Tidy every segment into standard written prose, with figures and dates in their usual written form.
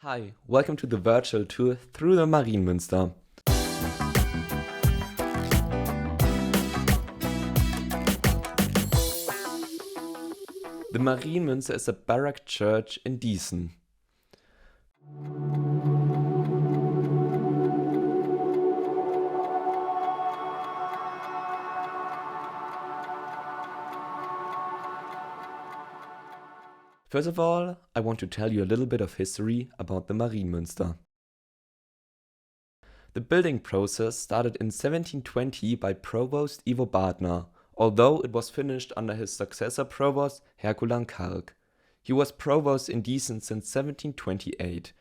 Hi, welcome to the virtual tour through the Marienmünster. The Marienmünster is a baroque church in Dießen. First of all, I want to tell you a little bit of history about the Marienmünster. The building process started in 1720 by Provost Ivo Badner, although it was finished under his successor Provost Herculan Kalk. He was provost in Dießen since 1728.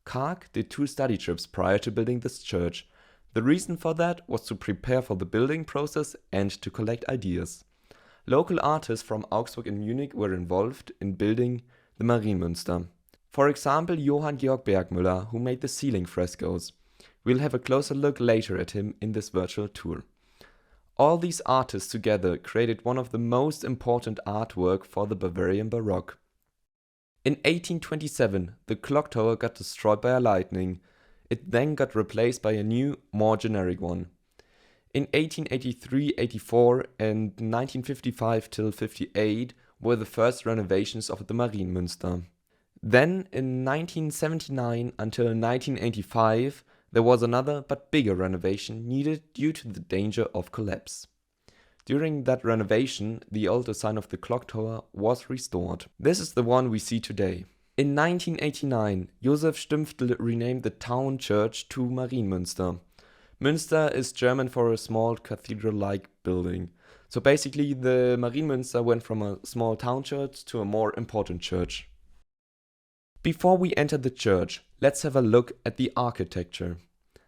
Kalk did 2 study trips prior to building this church. The reason for that was to prepare for the building process and to collect ideas. Local artists from Augsburg and Munich were involved in building the Marienmünster. For example, Johann Georg Bergmüller, who made the ceiling frescoes. We'll have a closer look later at him in this virtual tour. All these artists together created one of the most important artwork for the Bavarian Baroque. In 1827, the clock tower got destroyed by a lightning. It then got replaced by a new, more generic one. In 1883, 84 and 1955 till 58 were the first renovations of the Marienmünster. Then in 1979 until 1985 there was another but bigger renovation needed due to the danger of collapse. During that renovation, the old design of the clock tower was restored. This is the one we see today. In 1989, Josef Stümpftel renamed the town church to Marienmünster. Münster is German for a small cathedral-like building. So basically the Marienmünster went from a small town church to a more important church. Before we enter the church, let's have a look at the architecture.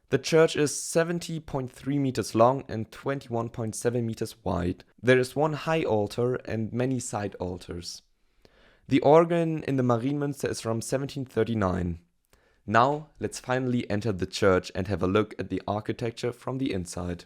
The church is 70.3 meters long and 21.7 meters wide. There is one high altar and many side altars. The organ in the Marienmünster is from 1739. Now, let's finally enter the church and have a look at the architecture from the inside.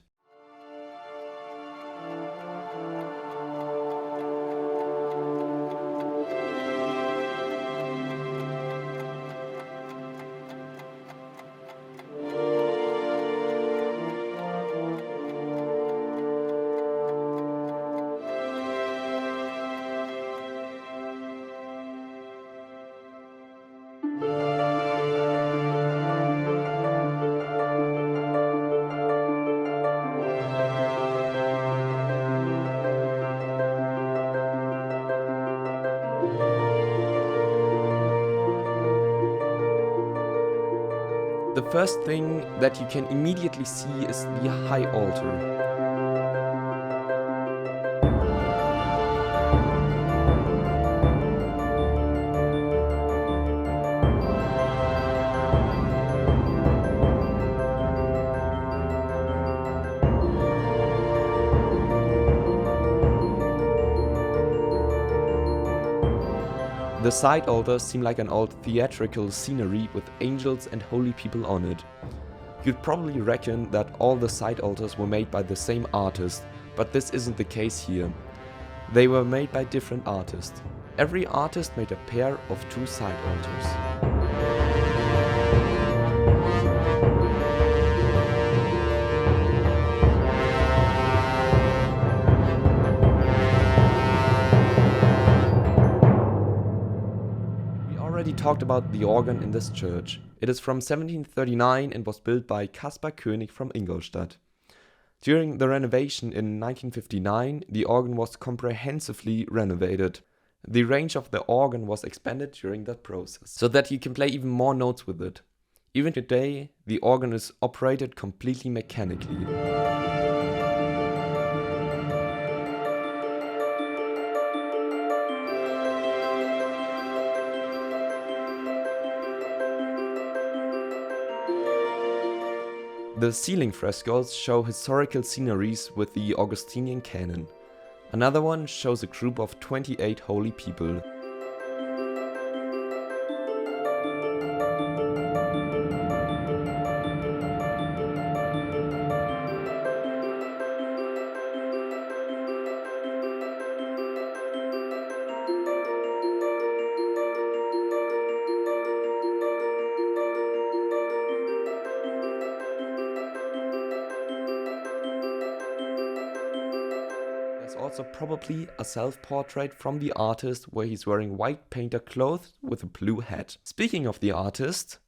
The first thing that you can immediately see is the high altar. The side altars seem like an old theatrical scenery with angels and holy people on it. You'd probably reckon that all the side altars were made by the same artist, but this isn't the case here. They were made by different artists. Every artist made a pair of 2 side altars. We talked about the organ in this church. It is from 1739 and was built by Caspar König from Ingolstadt. During the renovation in 1959, the organ was comprehensively renovated. The range of the organ was expanded during that process, so that you can play even more notes with it. Even today, the organ is operated completely mechanically. The ceiling frescoes show historical sceneries with the Augustinian canon. Another one shows a group of 28 holy people. also probably a self-portrait from the artist where he's wearing white painter clothes with a blue hat. Speaking of the artist,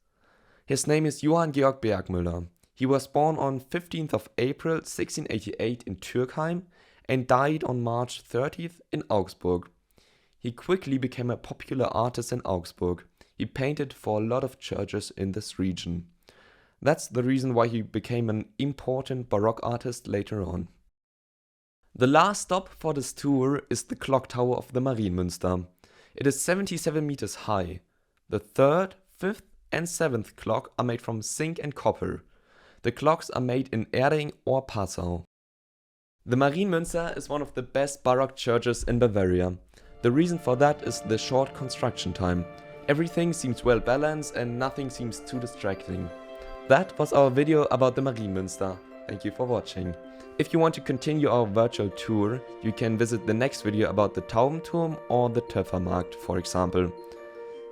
his name is Johann Georg Bergmüller. He was born on 15th of April 1688 in Türkheim and died on March 30th in Augsburg. He quickly became a popular artist in Augsburg. He painted for a lot of churches in this region. That's the reason why he became an important Baroque artist later on. The last stop for this tour is the clock tower of the Marienmünster. It is 77 meters high. The 3rd, 5th and 7th clock are made from zinc and copper. The clocks are made in Erding or Passau. The Marienmünster is one of the best Baroque churches in Bavaria. The reason for that is the short construction time. Everything seems well balanced and nothing seems too distracting. That was our video about the Marienmünster. Thank you for watching. If you want to continue our virtual tour, you can visit the next video about the Taubenturm or the Töpfermarkt, for example.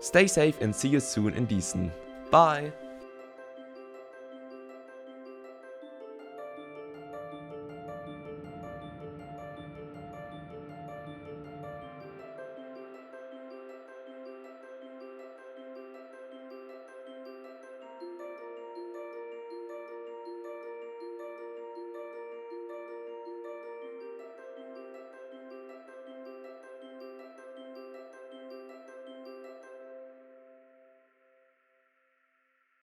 Stay safe and see you soon in Dießen. Bye!